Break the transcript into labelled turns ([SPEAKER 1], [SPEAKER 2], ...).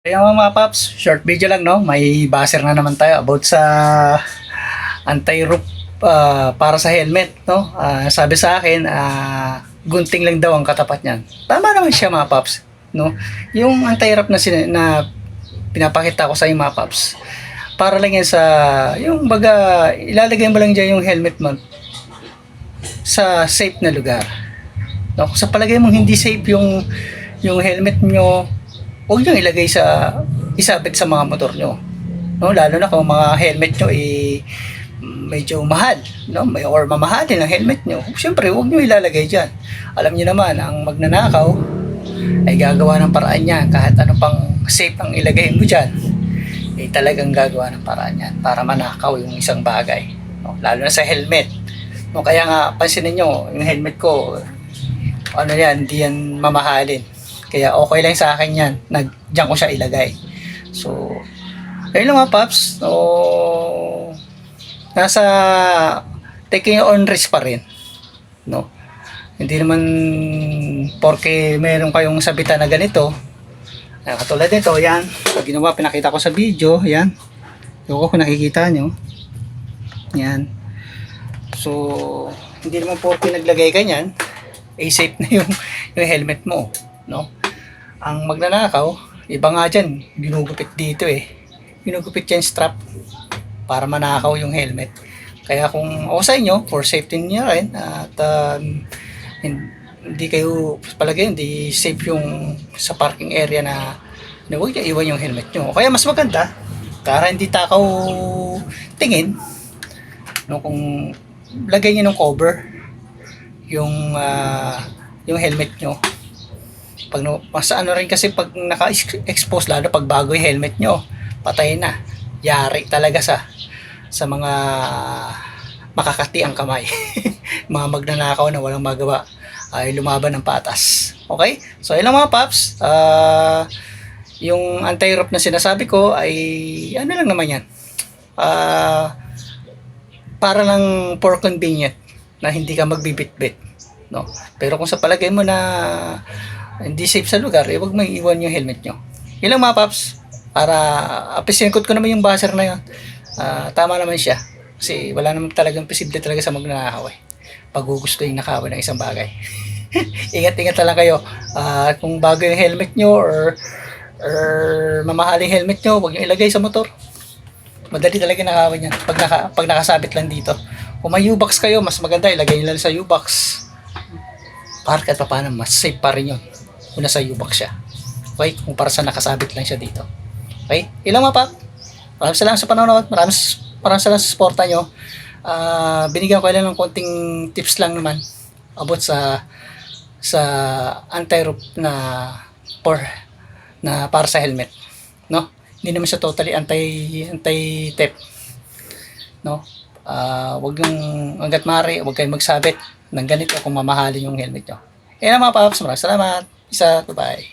[SPEAKER 1] Kaya mga paps, short video lang no, may baser na naman tayo about sa anti-roof para sa helmet no. Sabi sa akin, gunting lang daw ang katapat niyan. Tama naman siya mga paps no. Yung anti-roof na pinapakita ko sa inyo mga paps. Para lang yan sa yung baga ilalagay mo lang diyan yung helmet mo sa safe na lugar. No, kung sa palagay mong hindi safe yung helmet nyo, huwag nyo ilagay isabit sa mga motor nyo. No, lalo na kung mga helmet nyo medyo mahal, no, or mamahalin ang helmet nyo. Siyempre, huwag nyo ilalagay diyan. Alam niyo naman, ang magnanakaw ay gagawa ng paraan niyan. Kahit ano pang safe ang ilagay mo diyan, talagang gagawa ng paraan yan para manakaw yung isang bagay. No, lalo na sa helmet. No, kaya nga, pansinin nyo, yung helmet ko, ano yan, hindi yan mamahalin. Kaya okay lang sa akin yan. Diyan ko siya ilagay. So, ayun lang mga paps. So, nasa taking on risk pa rin. No? Hindi naman porke meron kayong sabitan na ganito. Katulad nito, yan. Pag ginawa, pinakita ko sa video. Yan. Yung kung nakikita nyo. Yan. So, hindi naman porke naglagay ka niyan, safe na yung helmet mo. No? Ang magnanakaw, iba nga dyan, ginugupit dito ginugupit yan strap para manakaw yung helmet. Kaya kung o sa inyo, for safety niyo rin, at hindi kayo palagay, hindi safe yung sa parking area na huwag niyo iwan yung helmet nyo. Kaya mas maganda, para hindi takaw tingin, no, kung lagay niyo ng cover yung helmet nyo. Pag mas ano rin kasi pag naka-expose, lalo pag bago yung helmet nyo, patay na, yari talaga sa mga makakati ang kamay. Mga magnanakaw na walang magawa ay lumaban ng patas. Okay, so ilang mga paps, yung anti-roof na sinasabi ko ay ano lang naman yan, para lang for convenient na hindi ka magbibitbit, no? Pero kung sa palagay mo na hindi safe sa lugar, wag mo iwan yung helmet nyo. Yun lang mga paps, para appreciate ko naman yung buzzer na yun. Tama naman siya, kasi wala naman talagang posible talaga sa magnanakaw pag gusto yung nakawan ng isang bagay. Ingat-ingat na lang kayo. Kung bago yung helmet nyo or mamahaling helmet nyo, wag nyo ilagay sa motor. Madali talaga nakawan yan pag nakasabit lang dito. Kung may U-box kayo, mas maganda ilagay nyo lang sa U-box. Para kahit pa paano, mas safe pa rin yun kung nasa U-box siya. Okay? Kung para sa nakasabit lang siya dito. Okay? Ilang mga pa? Maraming salamat sa panonood. Maraming salamat sa suporta nyo. Binigyan ko lang ng konting tips lang naman about sa anti-roof na para sa helmet. No? Hindi naman siya totally anti-theft. No? Wag yung hanggat maaari, wag kayong magsabit ng ganito kung mamahalin yung helmet nyo. Mga paps, maraming salamat. Isa, bye-bye.